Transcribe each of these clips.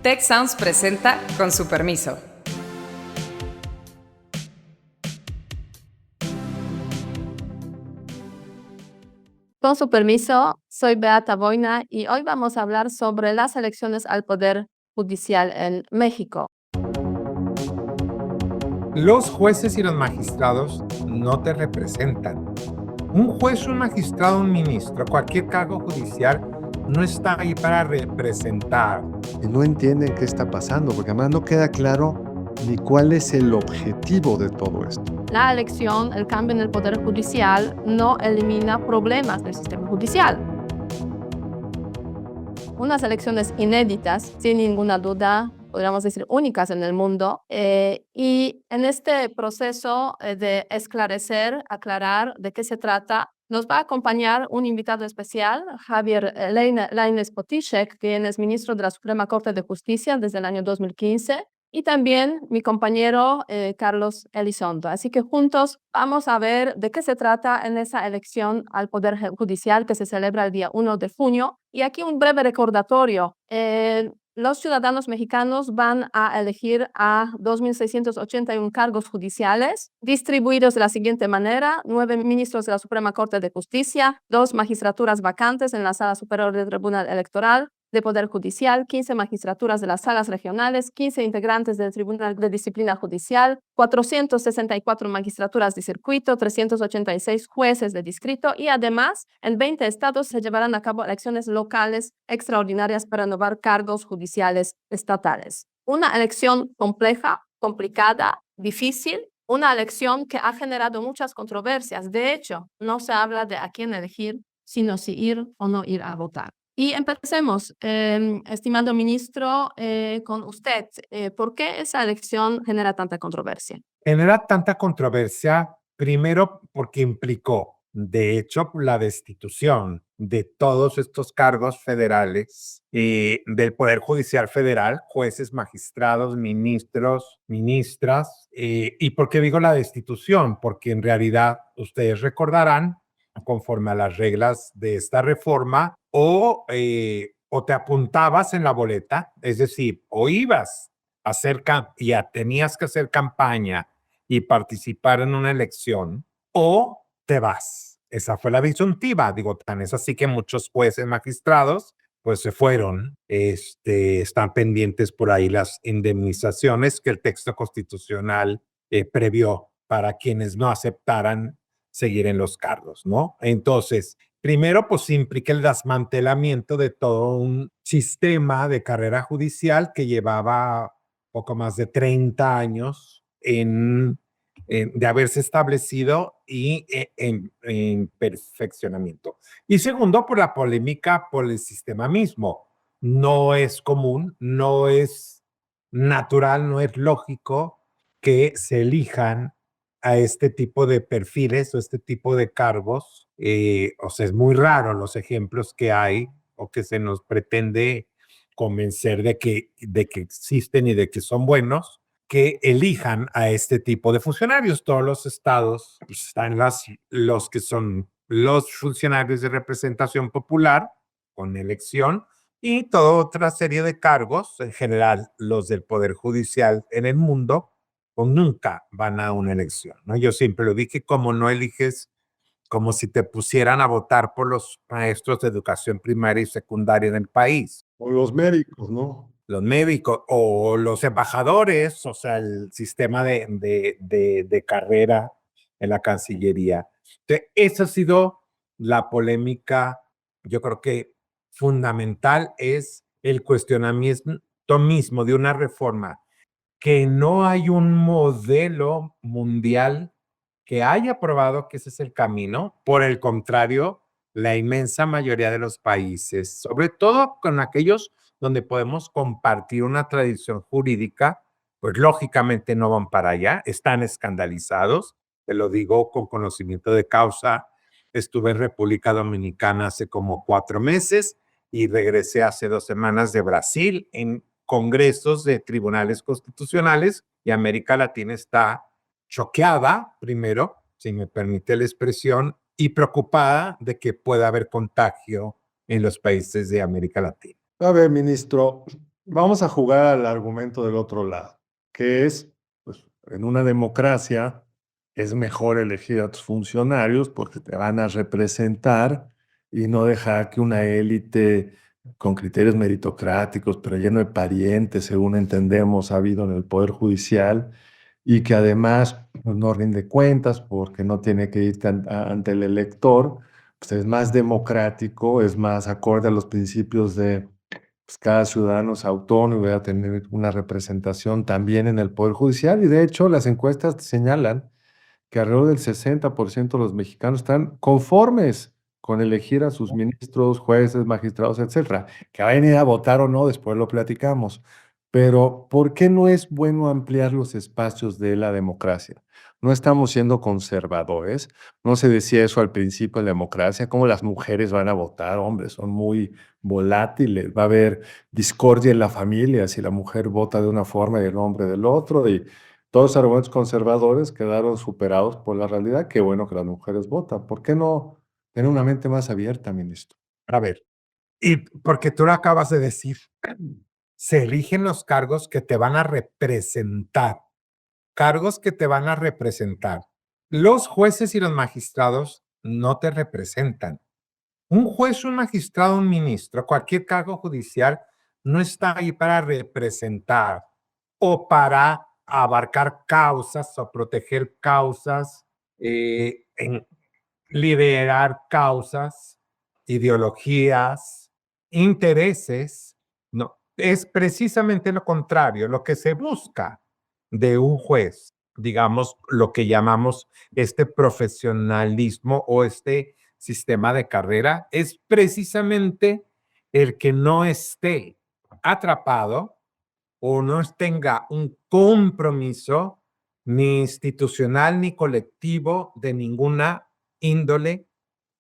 Tech Sounds presenta Con su permiso. Con su permiso, soy Beata Boina y hoy vamos a hablar sobre las elecciones al Poder Judicial en México. Los jueces y los magistrados no te representan. Un juez, un magistrado, un ministro, cualquier cargo judicial no está ahí para representar. Y no entienden qué está pasando, porque además no queda claro ni cuál es el objetivo de todo esto. La elección, el cambio en el Poder Judicial, no elimina problemas del sistema judicial. Unas elecciones inéditas, sin ninguna duda, podríamos decir únicas en el mundo, y en este proceso de esclarecer, aclarar de qué se trata, nos va a acompañar un invitado especial, Javier Lainez Potisek, quien es ministro de la Suprema Corte de Justicia desde el año 2015, y también mi compañero Carlos Elizondo. Así que juntos vamos a ver de qué se trata en esa elección al Poder Judicial que se celebra el día 1 de junio. Y aquí un breve recordatorio. Los ciudadanos mexicanos van a elegir a 2.681 cargos judiciales, distribuidos de la siguiente manera: 9 ministros de la Suprema Corte de Justicia, 2 magistraturas vacantes en la Sala Superior del Tribunal Electoral de Poder Judicial, 15 magistraturas de las salas regionales, 15 integrantes del Tribunal de Disciplina Judicial, 464 magistraturas de circuito, 386 jueces de distrito y además en 20 estados se llevarán a cabo elecciones locales extraordinarias para renovar cargos judiciales estatales. Una elección compleja, complicada, difícil, una elección que ha generado muchas controversias. De hecho, no se habla de a quién elegir, sino si ir o no ir a votar. Y empecemos, estimado ministro, con usted. ¿Por qué esa elección genera tanta controversia? Genera tanta controversia, primero porque implicó, de hecho, la destitución de todos estos cargos federales del Poder Judicial Federal, jueces, magistrados, ministros, ministras. ¿Y por qué digo la destitución? Porque en realidad ustedes recordarán, conforme a las reglas de esta reforma, o te apuntabas en la boleta, es decir, o ibas a hacer, ya tenías que hacer campaña y participar en una elección, o te vas. Esa fue la disyuntiva. Digo, tan es así que muchos jueces magistrados pues se fueron. Están pendientes por ahí las indemnizaciones que el texto constitucional previó para quienes no aceptaran seguir en los cargos, ¿no? Entonces, primero, pues implica el desmantelamiento de todo un sistema de carrera judicial que llevaba poco más de 30 años de haberse establecido y en perfeccionamiento. Y segundo, por la polémica por el sistema mismo. No es común, no es natural, no es lógico que se elijan a este tipo de perfiles o este tipo de cargos. O sea, es muy raro los ejemplos que hay o que se nos pretende convencer de que existen y de que son buenos, que elijan a este tipo de funcionarios. Todos los estados pues, están los que son los funcionarios de representación popular con elección y toda otra serie de cargos, en general los del Poder Judicial en el mundo, pues nunca van a una elección, ¿no? Yo siempre lo dije, como no eliges, como si te pusieran a votar por los maestros de educación primaria y secundaria en el país. O los médicos, ¿no? Los médicos o los embajadores, o sea, el sistema de carrera en la Cancillería. Entonces, esa ha sido la polémica, yo creo que fundamental es el cuestionamiento mismo de una reforma que no hay un modelo mundial que haya probado que ese es el camino. Por el contrario, la inmensa mayoría de los países, sobre todo con aquellos donde podemos compartir una tradición jurídica, pues lógicamente no van para allá, están escandalizados. Te lo digo con conocimiento de causa. Estuve en República Dominicana hace como 4 meses y regresé hace 2 semanas de Brasil en congresos de tribunales constitucionales, y América Latina está choqueada, primero, si me permite la expresión, y preocupada de que pueda haber contagio en los países de América Latina. A ver, ministro, Vamos a jugar al argumento del otro lado, que es, pues, en una democracia es mejor elegir a tus funcionarios porque te van a representar y no dejar que una élite con criterios meritocráticos, pero lleno de parientes, según entendemos, ha habido en el Poder Judicial, y que además pues, no rinde cuentas porque no tiene que ir ante el elector, pues es más democrático, es más acorde a los principios de pues cada ciudadano es autónomo y va a tener una representación también en el Poder Judicial. Y de hecho, las encuestas señalan que alrededor del 60% de los mexicanos están conformes con elegir a sus ministros, jueces, magistrados, etcétera. Que vayan a ir a votar o no, después lo platicamos. Pero, ¿por qué no es bueno ampliar los espacios de la democracia? No estamos siendo conservadores. No se decía eso al principio de la democracia. ¿Cómo las mujeres van a votar? Hombres, son muy volátiles. Va a haber discordia en la familia si la mujer vota de una forma y el hombre del otro. Y todos los argumentos conservadores quedaron superados por la realidad. Qué bueno que las mujeres votan. ¿Por qué no tener una mente más abierta, ministro? A ver, y porque tú lo acabas de decir, se eligen los cargos que te van a representar, cargos que te van a representar. Los jueces y los magistrados no te representan. Un juez, un magistrado, un ministro, cualquier cargo judicial no está ahí para representar o para abarcar causas o proteger causas, en liderar causas, ideologías, intereses. No, es precisamente lo contrario, lo que se busca de un juez, digamos, lo que llamamos este profesionalismo o este sistema de carrera, es precisamente el que no esté atrapado o no tenga un compromiso ni institucional ni colectivo de ninguna índole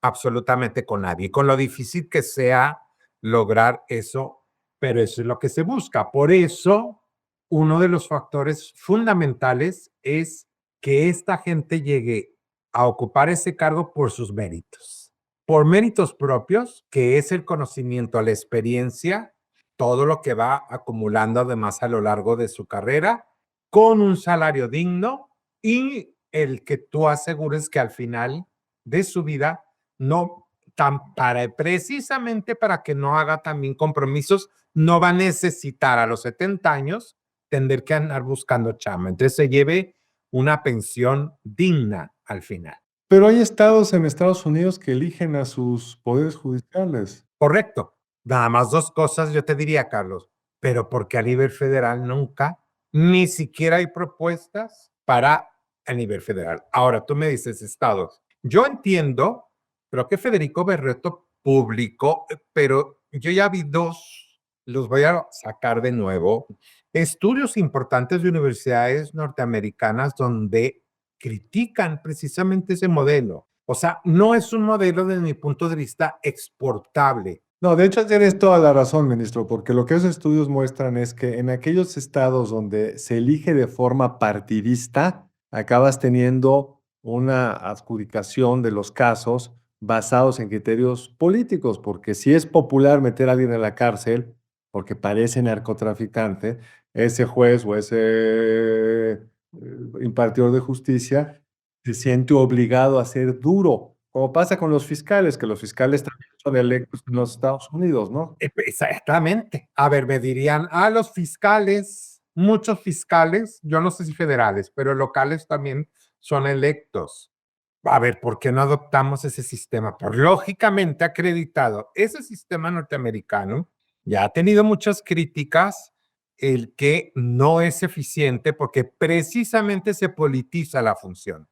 absolutamente con nadie, con lo difícil que sea lograr eso, pero eso es lo que se busca. Por eso, uno de los factores fundamentales es que esta gente llegue a ocupar ese cargo por sus méritos, por méritos propios, que es el conocimiento, la experiencia, todo lo que va acumulando además a lo largo de su carrera, con un salario digno y el que tú asegures que al final de su vida no precisamente para que no haga también compromisos, no va a necesitar a los 70 años tener que andar buscando chamba. Entonces se lleve una pensión digna al final. Pero hay estados en Estados Unidos que eligen a sus poderes judiciales. Correcto. Nada más dos cosas yo te diría, Carlos, pero porque a nivel federal nunca, ni siquiera hay propuestas para a nivel federal. Ahora, tú me dices estados. Yo entiendo, creo que Federico Berreto publicó, pero yo ya vi dos, los voy a sacar de nuevo, estudios importantes de universidades norteamericanas donde critican precisamente ese modelo. O sea, no es un modelo desde mi punto de vista exportable. No, de hecho tienes toda la razón, ministro, porque lo que esos estudios muestran es que en aquellos estados donde se elige de forma partidista, acabas teniendo una adjudicación de los casos basados en criterios políticos, porque si es popular meter a alguien en la cárcel porque parece narcotraficante, ese juez o ese impartidor de justicia se siente obligado a ser duro, como pasa con los fiscales, que los fiscales también son electos en los Estados Unidos, ¿no? Exactamente. A ver, me dirían, los fiscales, muchos fiscales, yo no sé si federales, pero locales también son electos. A ver, ¿por qué no adoptamos ese sistema? Por lógicamente acreditado, ese sistema norteamericano ya ha tenido muchas críticas, el que no es eficiente porque precisamente se politiza la función,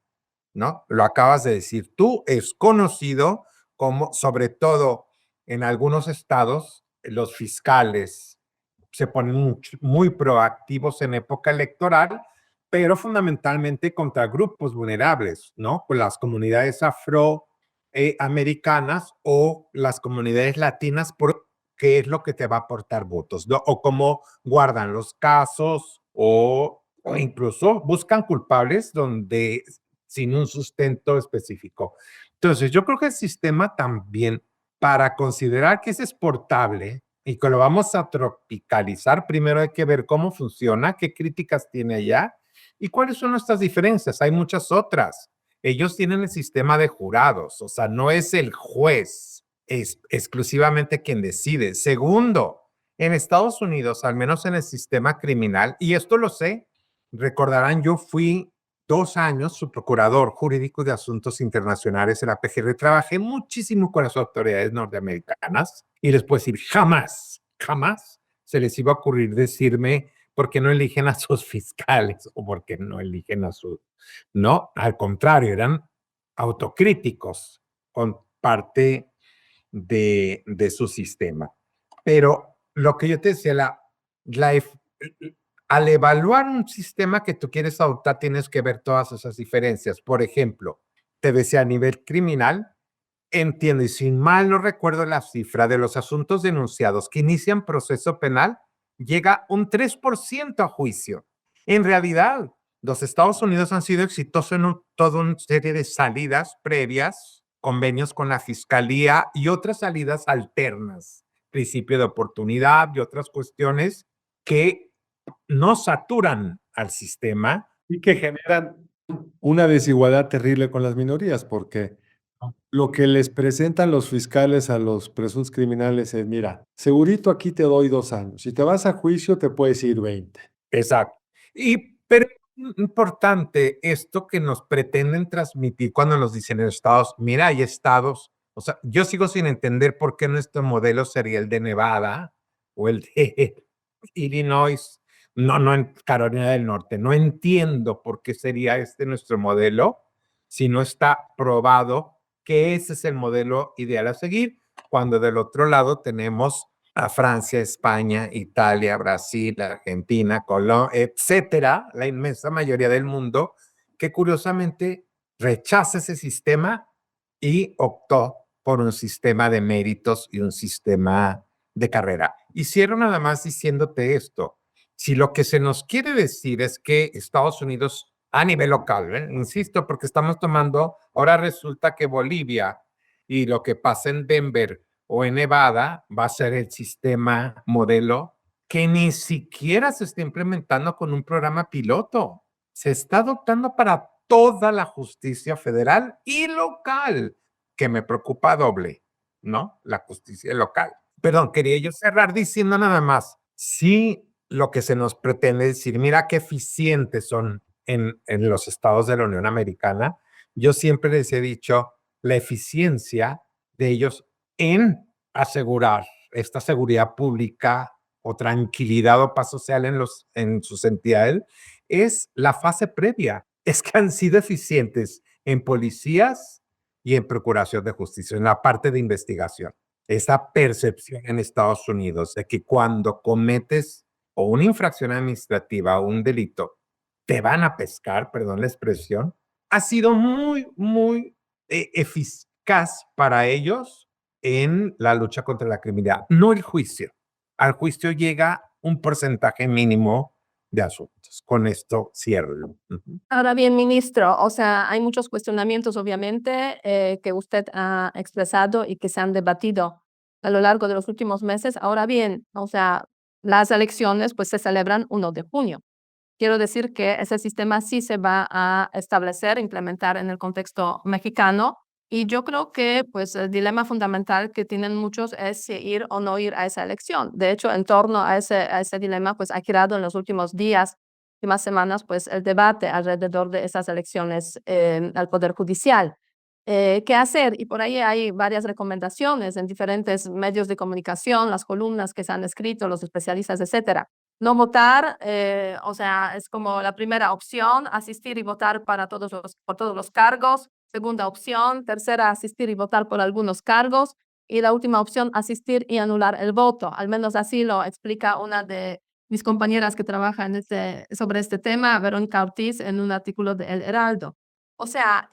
¿no? Lo acabas de decir tú, es conocido como, sobre todo en algunos estados, los fiscales se ponen muy proactivos en época electoral, pero fundamentalmente contra grupos vulnerables, ¿no? Pues las comunidades afroamericanas o las comunidades latinas, porque es lo que te va a aportar votos, ¿no? O cómo guardan los casos o incluso buscan culpables donde sin un sustento específico. Entonces, yo creo que el sistema también, para considerar que es exportable, y que lo vamos a tropicalizar, primero hay que ver cómo funciona, qué críticas tiene allá y cuáles son nuestras diferencias. Hay muchas otras. Ellos tienen el sistema de jurados, o sea, no es el juez, es exclusivamente quien decide. Segundo, en Estados Unidos, al menos en el sistema criminal, y esto lo sé, recordarán, yo fui 2 años su procurador jurídico de asuntos internacionales en la PGR. Trabajé muchísimo con las autoridades norteamericanas y les puedo decir, jamás, jamás se les iba a ocurrir decirme por qué no eligen a sus fiscales o por qué no eligen a sus... No, al contrario, eran autocríticos con parte de su sistema. Pero lo que yo te decía, la, al evaluar un sistema que tú quieres adoptar, tienes que ver todas esas diferencias. Por ejemplo, te decía a nivel criminal, entiendo, y sin mal no recuerdo la cifra de los asuntos denunciados que inician proceso penal, llega un 3% a juicio. En realidad, los Estados Unidos han sido exitosos en toda una serie de salidas previas, convenios con la fiscalía y otras salidas alternas, principio de oportunidad y otras cuestiones que no saturan al sistema. Y que generan una desigualdad terrible con las minorías, porque lo que les presentan los fiscales a los presuntos criminales es, mira, segurito aquí te doy 2 años. Si te vas a juicio, te puedes ir 20. Exacto. Pero importante esto que nos pretenden transmitir cuando nos dicen en estados, mira, hay estados, o sea, yo sigo sin entender por qué nuestro modelo sería el de Nevada o el de Illinois, no en Carolina del Norte. No entiendo por qué sería este nuestro modelo si no está probado que ese es el modelo ideal a seguir, cuando del otro lado tenemos a Francia, España, Italia, Brasil, Argentina, Colombia, etcétera, la inmensa mayoría del mundo, que curiosamente rechaza ese sistema y optó por un sistema de méritos y un sistema de carrera. Hicieron nada más diciéndote esto. Si lo que se nos quiere decir es que Estados Unidos a nivel local, insisto, porque estamos tomando, ahora resulta que Bolivia y lo que pasa en Denver o en Nevada va a ser el sistema modelo que ni siquiera se está implementando con un programa piloto. Se está adoptando para toda la justicia federal y local, que me preocupa doble, ¿no? La justicia local. Perdón, quería yo cerrar diciendo nada más, sí, lo que se nos pretende decir, mira qué eficientes son en los estados de la Unión Americana. Yo siempre les he dicho la eficiencia de ellos en asegurar esta seguridad pública o tranquilidad o paz social en sus entidades es la fase previa. Es que han sido eficientes en policías y en procuración de justicia, en la parte de investigación. Esa percepción en Estados Unidos de que cuando cometes o una infracción administrativa o un delito, te van a pescar, perdón la expresión, ha sido muy, muy eficaz para ellos en la lucha contra la criminalidad, no el juicio. Al juicio llega un porcentaje mínimo de asuntos. Con esto cierro. Ahora bien, ministro, o sea, hay muchos cuestionamientos, obviamente, que usted ha expresado y que se han debatido a lo largo de los últimos meses. Ahora bien, o sea, las elecciones pues se celebran 1 de junio. Quiero decir que ese sistema sí se va a establecer, implementar en el contexto mexicano. Y yo creo que pues el dilema fundamental que tienen muchos es si ir o no ir a esa elección. De hecho, en torno a ese dilema, pues ha girado en los últimos días, últimas semanas, pues el debate alrededor de esas elecciones al Poder Judicial. ¿Qué hacer? Y por ahí hay varias recomendaciones en diferentes medios de comunicación, las columnas que se han escrito, los especialistas, etcétera. No votar, o sea, es como la primera opción, asistir y votar por todos los cargos. Segunda opción, tercera, asistir y votar por algunos cargos. Y la última opción, asistir y anular el voto. Al menos así lo explica una de mis compañeras que trabaja sobre este tema, Verónica Ortiz, en un artículo de El Heraldo. O sea,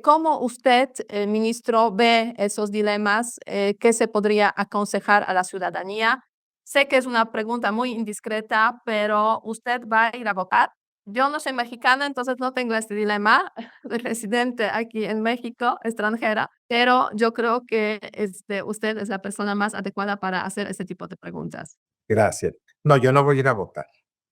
¿cómo usted, ministro, ve esos dilemas? ¿Qué se podría aconsejar a la ciudadanía? Sé que es una pregunta muy indiscreta, pero ¿usted va a ir a votar? Yo no soy mexicana, entonces no tengo este dilema de residente aquí en México, extranjera, pero yo creo que usted es la persona más adecuada para hacer este tipo de preguntas. Gracias. No, yo no voy a ir a votar.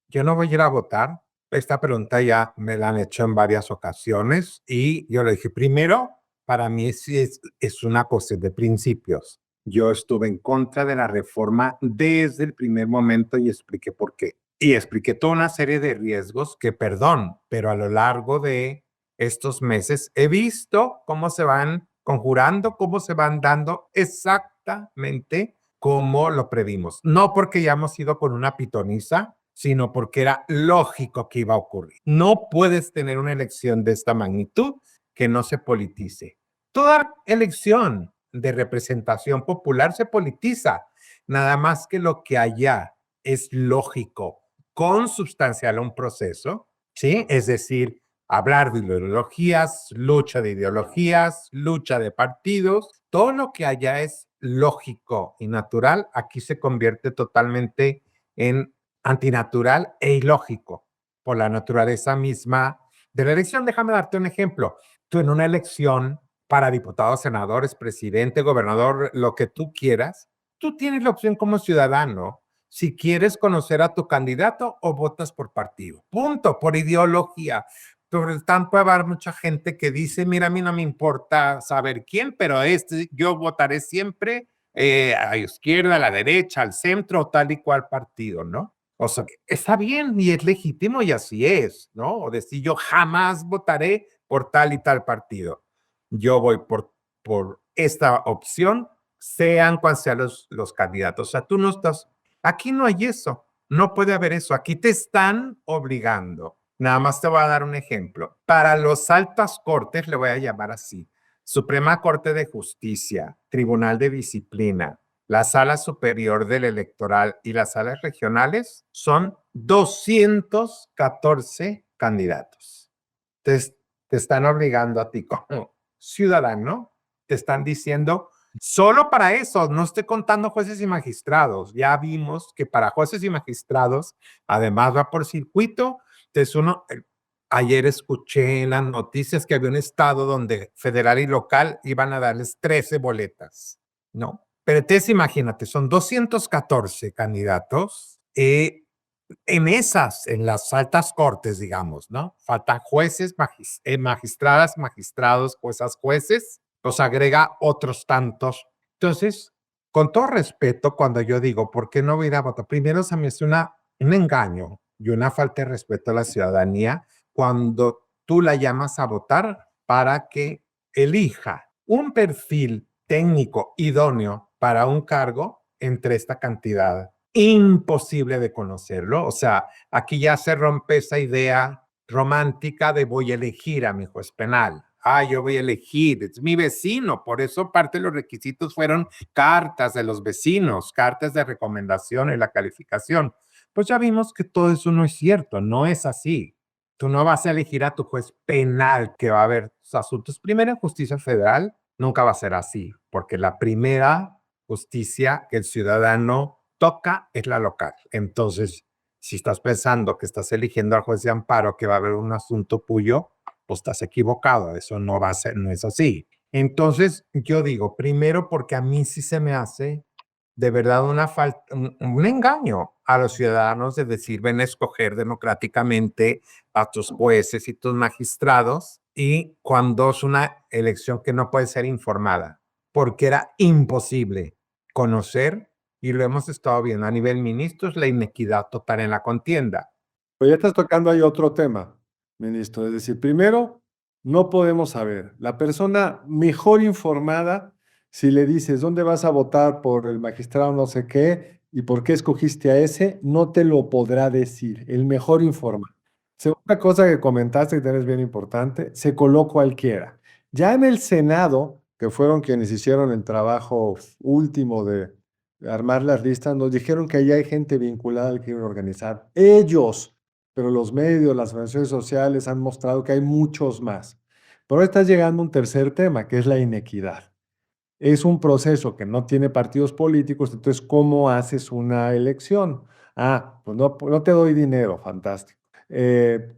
Yo no voy a ir a votar. Esta pregunta ya me la han hecho en varias ocasiones y yo le dije, primero, para mí sí es una cuestión de principios. Yo estuve en contra de la reforma desde el primer momento y expliqué por qué. Y expliqué toda una serie de riesgos que, perdón, pero a lo largo de estos meses he visto cómo se van conjurando, cómo se van dando exactamente como lo previmos. No porque hayamos ido con una pitoniza, sino porque era lógico que iba a ocurrir. No puedes tener una elección de esta magnitud que no se politice. Toda elección de representación popular se politiza, nada más que lo que allá es lógico, consubstancial a un proceso, ¿sí? Es decir, hablar de ideologías, lucha de partidos, todo lo que allá es lógico y natural, aquí se convierte totalmente en antinatural e ilógico por la naturaleza misma de la elección. Déjame darte un ejemplo. Tú en una elección para diputados, senadores, presidente, gobernador, lo que tú quieras, tú tienes la opción como ciudadano si quieres conocer a tu candidato o votas por partido. Punto, por ideología. Por lo tanto, va a haber mucha gente que dice, mira, a mí no me importa saber quién, pero yo votaré siempre a la izquierda, a la derecha, al centro, tal y cual partido, ¿no? O sea, está bien y es legítimo y así es, ¿no? O decir, yo jamás votaré por tal y tal partido. Yo voy por esta opción, sean cuales sean los candidatos. O sea, tú no estás, aquí no hay eso, no puede haber eso. Aquí te están obligando. Nada más te voy a dar un ejemplo. Para los altas cortes, le voy a llamar así, Suprema Corte de Justicia, Tribunal de Disciplina, la Sala Superior del Electoral y las salas regionales, son 214 candidatos. Te están obligando a ti como ciudadano, te están diciendo, solo para eso, no estoy contando jueces y magistrados. Ya vimos que para jueces y magistrados, además va por circuito. Entonces ayer escuché en las noticias que había un estado donde federal y local iban a darles 13 boletas, ¿no? Pero entonces imagínate, son 214 candidatos en las altas cortes, digamos, ¿no? Faltan jueces, magistradas, magistrados, juezas, jueces, los agrega otros tantos. Entonces, con todo respeto, cuando yo digo, ¿por qué no voy a ir a votar? Primero se me hace un engaño y una falta de respeto a la ciudadanía cuando tú la llamas a votar para que elija un perfil técnico idóneo para un cargo entre esta cantidad imposible de conocerlo. O sea, aquí ya se rompe esa idea romántica de voy a elegir a mi juez penal. Yo voy a elegir, es mi vecino. Por eso parte de los requisitos fueron cartas de los vecinos, cartas de recomendación y la calificación. Pues ya vimos que todo eso no es cierto, no es así. Tú no vas a elegir a tu juez penal que va a ver sus asuntos. Primero en justicia federal, nunca va a ser así, porque la primera justicia que el ciudadano toca es la local. Entonces, si estás pensando que estás eligiendo al juez de amparo que va a haber un asunto tuyo, pues estás equivocado. Eso no va a ser, no es así. Entonces, yo digo, primero porque a mí sí se me hace de verdad una falta, un engaño a los ciudadanos de decir, ven a escoger democráticamente a tus jueces y tus magistrados, y cuando es una elección que no puede ser informada, porque era imposible conocer, y lo hemos estado viendo a nivel ministros, la inequidad total en la contienda. Pero ya estás tocando ahí otro tema, ministro. Es decir, primero, no podemos saber. La persona mejor informada, si le dices dónde vas a votar por el magistrado no sé qué y por qué escogiste a ese, no te lo podrá decir. El mejor informado. Segunda cosa que comentaste que también es bien importante, se coló cualquiera. Ya en el Senado, que fueron quienes hicieron el trabajo último de armar las listas, nos dijeron que allá hay gente vinculada al crimen organizado. Ellos, pero los medios, las organizaciones sociales han mostrado que hay muchos más. Pero ahora está llegando un tercer tema, que es la inequidad. Es un proceso que no tiene partidos políticos, entonces, ¿cómo haces una elección? Pues no te doy dinero, fantástico.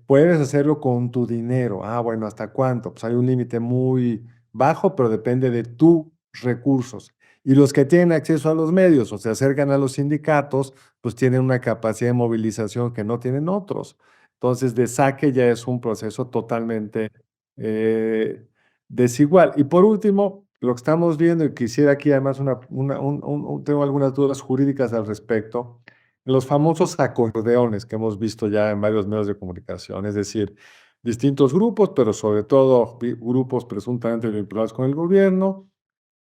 Puedes hacerlo con tu dinero. Ah, bueno, ¿hasta cuánto? Pues hay un límite muy bajo, pero depende de tus recursos. Y los que tienen acceso a los medios o se acercan a los sindicatos, pues tienen una capacidad de movilización que no tienen otros. Entonces, de saque ya es un proceso totalmente desigual. Y por último, lo que estamos viendo, y quisiera aquí además tengo algunas dudas jurídicas al respecto, los famosos acordeones que hemos visto ya en varios medios de comunicación, es decir, distintos grupos, pero sobre todo grupos presuntamente vinculados con el gobierno,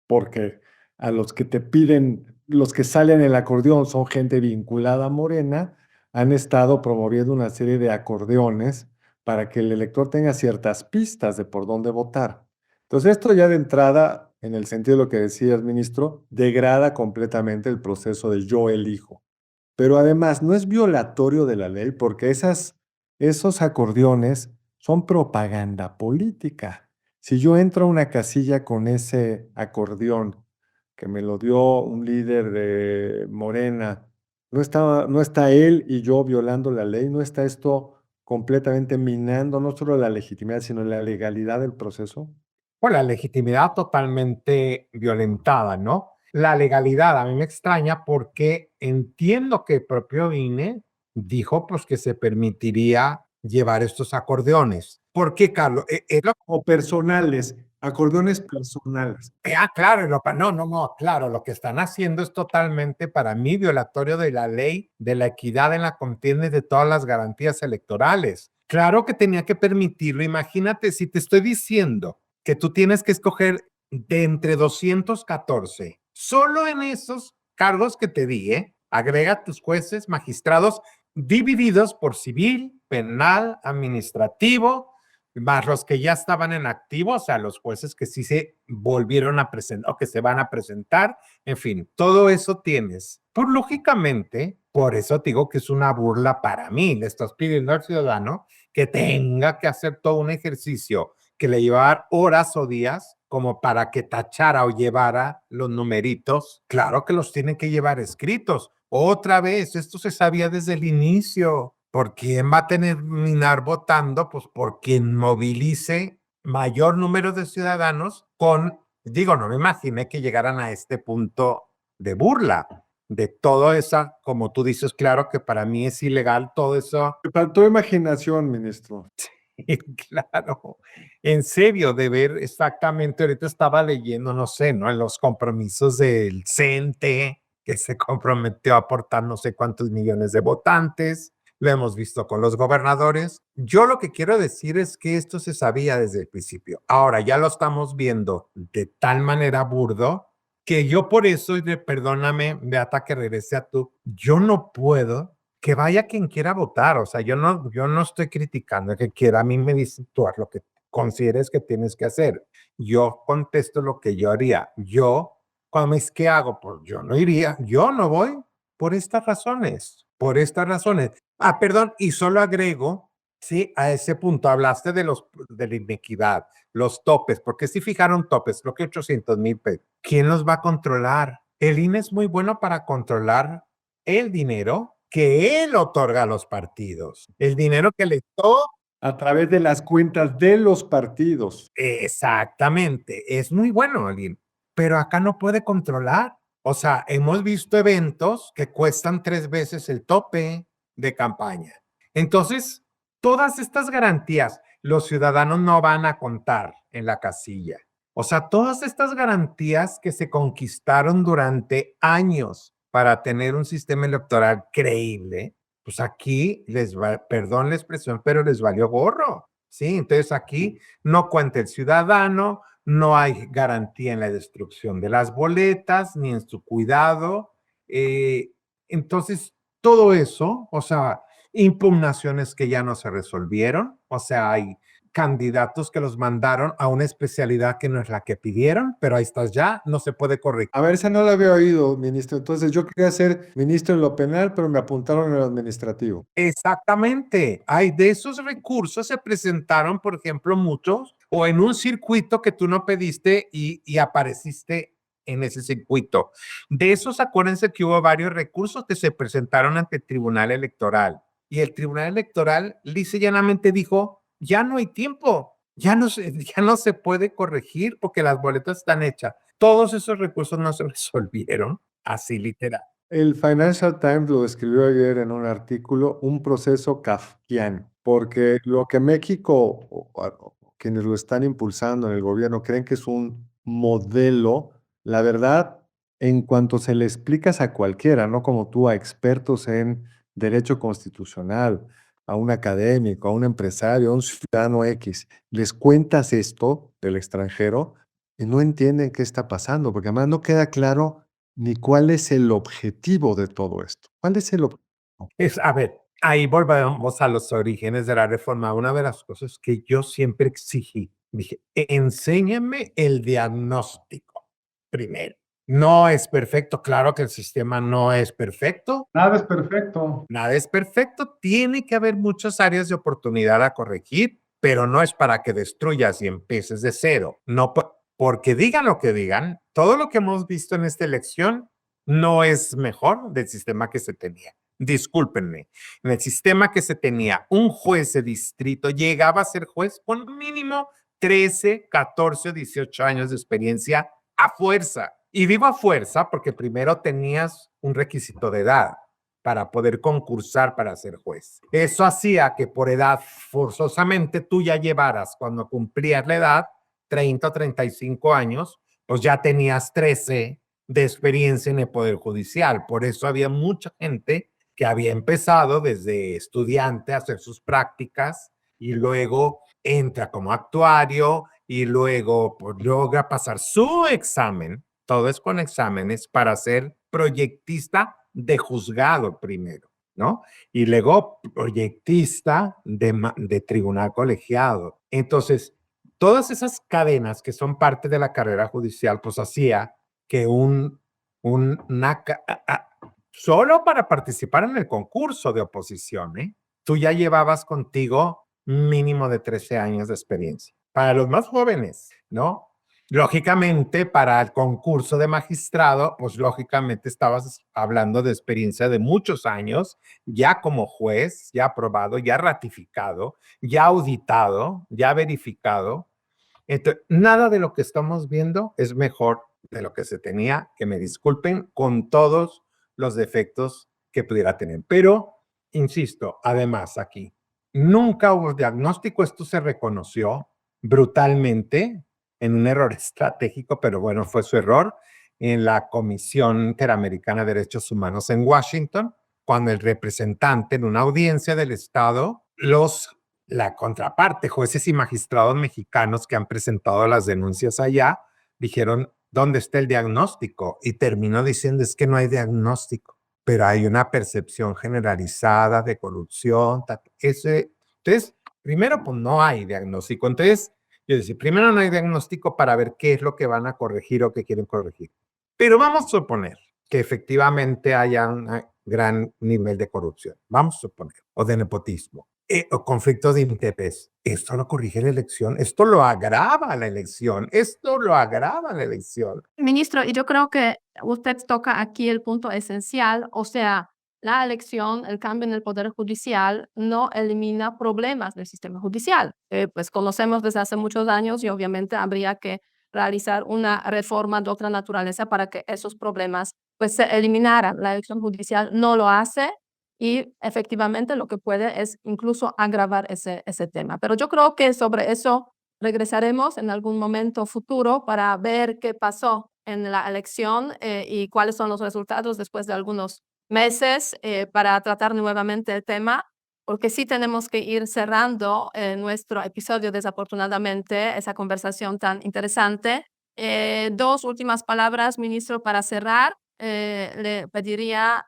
porque a los que te piden, los que salen en el acordeón son gente vinculada a Morena, han estado promoviendo una serie de acordeones para que el elector tenga ciertas pistas de por dónde votar. Entonces, esto ya de entrada, en el sentido de lo que decía el ministro, degrada completamente el proceso de yo elijo. Pero además no es violatorio de la ley porque esos acordeones son propaganda política. Si yo entro a una casilla con ese acordeón que me lo dio un líder de Morena, no está él y yo violando la ley, no está esto completamente minando no solo la legitimidad, sino la legalidad del proceso. Pues la legitimidad totalmente violentada, ¿no? La legalidad a mí me extraña porque entiendo que el propio INE dijo pues que se permitiría llevar estos acordeones. ¿Por qué, Carlos? O personales, acordeones personales. Claro, no, claro, lo que están haciendo es totalmente para mí violatorio de la ley de la equidad en la contienda y de todas las garantías electorales. Claro que tenía que permitirlo. Imagínate si te estoy diciendo que tú tienes que escoger de entre 214, solo en esos cargos que te di, agrega tus jueces, magistrados divididos por civil, penal, administrativo, más los que ya estaban en activo, o sea, los jueces que sí se volvieron a presentar o que se van a presentar, en fin, todo eso tienes. Pues lógicamente, por eso te digo que es una burla para mí. Le estás pidiendo al ciudadano que tenga que hacer todo un ejercicio que le llevar horas o días como para que tachara o llevara los numeritos. Claro que los tiene que llevar escritos. Otra vez, esto se sabía desde el inicio. ¿Por quién va a terminar votando? Pues por quien movilice mayor número de ciudadanos no me imaginé que llegaran a este punto de burla, de todo eso, como tú dices, claro que para mí es ilegal todo eso. Me faltó imaginación, ministro. Claro, en serio, de ver exactamente, ahorita estaba leyendo, no sé, ¿no? En los compromisos del CENTE, que se comprometió a aportar no sé cuántos millones de votantes, lo hemos visto con los gobernadores. Yo lo que quiero decir es que esto se sabía desde el principio. Ahora ya lo estamos viendo de tal manera burdo que yo por eso, perdóname, Beata, que regrese a tú, yo no puedo que vaya quien quiera votar, o sea, yo no estoy criticando que quiera, a mí me dicen tú haz lo que consideres que tienes que hacer. Yo contesto lo que yo haría. Yo, cuando me dice, ¿qué hago? Pues yo no iría, yo no voy por estas razones. Ah, perdón, y solo agrego, sí, a ese punto, hablaste de la inequidad, los topes, porque si fijaron topes, creo que 800,000 pesos. ¿Quién los va a controlar? El INE es muy bueno para controlar el dinero que él otorga a los partidos, el dinero que le toca. A través de las cuentas de los partidos. Exactamente, es muy bueno el INE, pero acá no puede controlar. O sea, hemos visto eventos que cuestan 3 veces el tope de campaña. Entonces, todas estas garantías, los ciudadanos no van a contar en la casilla. O sea, todas estas garantías que se conquistaron durante años para tener un sistema electoral creíble, pues aquí perdón la expresión, pero les valió gorro. Sí, entonces aquí no cuenta el ciudadano, no hay garantía en la destrucción de las boletas ni en su cuidado. Entonces, todo eso, o sea, impugnaciones que ya no se resolvieron, o sea, hay candidatos que los mandaron a una especialidad que no es la que pidieron, pero ahí estás ya, no se puede corregir. A ver, esa no la había oído, ministro. Entonces, yo quería ser ministro en lo penal, pero me apuntaron en lo administrativo. Exactamente. Hay de esos recursos se presentaron, por ejemplo, muchos, o en un circuito que tú no pediste y apareciste en ese circuito. De esos, acuérdense que hubo varios recursos que se presentaron ante el Tribunal Electoral y el Tribunal Electoral lisa y llanamente dijo, ya no hay tiempo, ya no se puede corregir porque las boletas están hechas. Todos esos recursos no se resolvieron, así literal. El Financial Times lo describió ayer en un artículo, un proceso kafkiano, porque lo que México, o quienes lo están impulsando en el gobierno, creen que es un modelo, la verdad, en cuanto se le explicas a cualquiera, no como tú, a expertos en derecho constitucional, a un académico, a un empresario, a un ciudadano X, les cuentas esto del extranjero y no entienden qué está pasando, porque además no queda claro ni cuál es el objetivo de todo esto. ¿Cuál es el objetivo? A ver, ahí volvemos a los orígenes de la reforma. Una de las cosas que yo siempre exigí, dije, enséñame el diagnóstico primero. No es perfecto, claro que el sistema no es perfecto. Nada es perfecto. Nada es perfecto, tiene que haber muchas áreas de oportunidad a corregir, pero no es para que destruyas y empieces de cero. No, porque digan lo que digan, todo lo que hemos visto en esta elección no es mejor del sistema que se tenía. Discúlpenme, en el sistema que se tenía, un juez de distrito llegaba a ser juez con mínimo 13, 14 o 18 años de experiencia a fuerza. Y digo a fuerza porque primero tenías un requisito de edad para poder concursar para ser juez. Eso hacía que por edad forzosamente tú ya llevaras, cuando cumplías la edad, 30 o 35 años, pues ya tenías 13 de experiencia en el Poder Judicial. Por eso había mucha gente que había empezado desde estudiante a hacer sus prácticas y luego entra como actuario y luego pues, logra pasar su examen. Todo es con exámenes para ser proyectista de juzgado primero, ¿no? Y luego proyectista de tribunal colegiado. Entonces, todas esas cadenas que son parte de la carrera judicial, pues hacía que solo para participar en el concurso de oposición, tú ya llevabas contigo mínimo de 13 años de experiencia. Para los más jóvenes, ¿no? Lógicamente, para el concurso de magistrado, pues lógicamente estabas hablando de experiencia de muchos años, ya como juez, ya aprobado, ya ratificado, ya auditado, ya verificado. Entonces, nada de lo que estamos viendo es mejor de lo que se tenía, que me disculpen, con todos los defectos que pudiera tener. Pero, insisto, además aquí, nunca hubo diagnóstico, esto se reconoció brutalmente en un error estratégico, pero bueno, fue su error en la Comisión Interamericana de Derechos Humanos en Washington, cuando el representante en una audiencia del Estado, la contraparte, jueces y magistrados mexicanos que han presentado las denuncias allá, dijeron, ¿dónde está el diagnóstico? Y terminó diciendo, es que no hay diagnóstico, pero hay una percepción generalizada de corrupción. Entonces, primero, pues no hay diagnóstico. Entonces, yo decía, primero no hay diagnóstico para ver qué es lo que van a corregir o qué quieren corregir. Pero vamos a suponer que efectivamente haya un gran nivel de corrupción, vamos a suponer, o de nepotismo, o conflictos de interés. Esto lo corrige la elección, esto lo agrava la elección, esto lo agrava la elección. Ministro, y yo creo que usted toca aquí el punto esencial, o sea, la elección, el cambio en el Poder Judicial no elimina problemas del sistema judicial. Pues conocemos desde hace muchos años y obviamente habría que realizar una reforma de otra naturaleza para que esos problemas pues se eliminaran. La elección judicial no lo hace y efectivamente lo que puede es incluso agravar ese tema. Pero yo creo que sobre eso regresaremos en algún momento futuro para ver qué pasó en la elección y cuáles son los resultados después de algunos meses para tratar nuevamente el tema, porque sí tenemos que ir cerrando nuestro episodio, desafortunadamente, esa conversación tan interesante. Dos últimas palabras, ministro, para cerrar. Le pediría,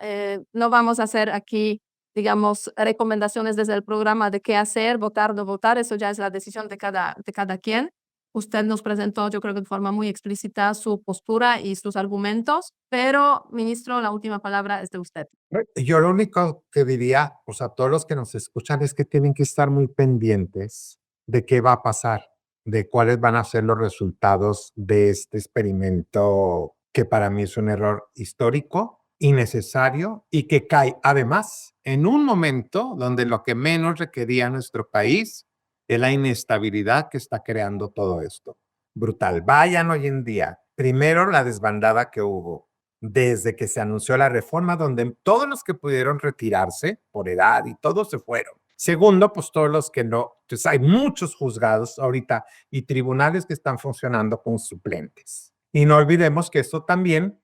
no vamos a hacer aquí digamos, recomendaciones desde el programa de qué hacer, votar, no votar, eso ya es la decisión de cada quien. Usted nos presentó, yo creo que de forma muy explícita, su postura y sus argumentos, pero, ministro, la última palabra es de usted. Yo lo único que diría, pues a todos los que nos escuchan, es que tienen que estar muy pendientes de qué va a pasar, de cuáles van a ser los resultados de este experimento que para mí es un error histórico innecesario y que cae además en un momento donde lo que menos requería nuestro país es la inestabilidad que está creando todo esto. Brutal. Vayan hoy en día, primero la desbandada que hubo desde que se anunció la reforma, donde todos los que pudieron retirarse por edad y todos se fueron. Segundo, pues todos los que no, pues hay muchos juzgados ahorita y tribunales que están funcionando con suplentes. Y no olvidemos que esto también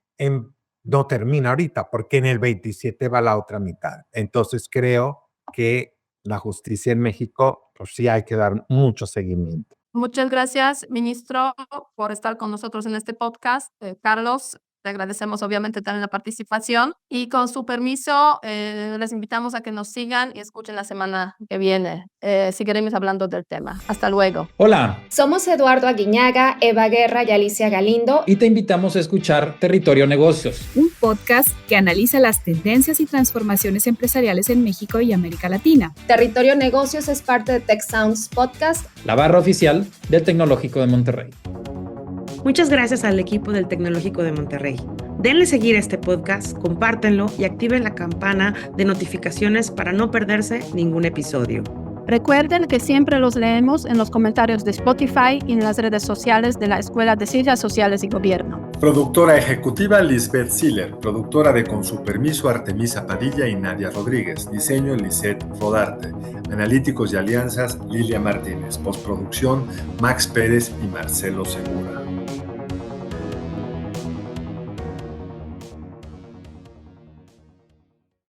no termina ahorita, porque en el 27 va la otra mitad. Entonces creo que la justicia en México, pues sí hay que dar mucho seguimiento. Muchas gracias, ministro, por estar con nosotros en este podcast. Carlos, te agradecemos obviamente también la participación y con su permiso les invitamos a que nos sigan y escuchen la semana que viene. Seguiremos hablando del tema. Hasta luego. Hola. Somos Eduardo Aguiñaga, Eva Guerra y Alicia Galindo. Y te invitamos a escuchar Territorio Negocios, un podcast que analiza las tendencias y transformaciones empresariales en México y América Latina. Territorio Negocios es parte de Tech Sounds Podcast, la barra oficial del Tecnológico de Monterrey. Muchas gracias al equipo del Tecnológico de Monterrey. Denle seguir a este podcast, compártenlo y activen la campana de notificaciones para no perderse ningún episodio. Recuerden que siempre los leemos en los comentarios de Spotify y en las redes sociales de la Escuela de Ciencias Sociales y Gobierno. Productora ejecutiva Lisbeth Siller, productora de Con su permiso Artemisa Padilla y Nadia Rodríguez, diseño Lisette Rodarte, analíticos y alianzas Lilia Martínez, postproducción Max Pérez y Marcelo Segura.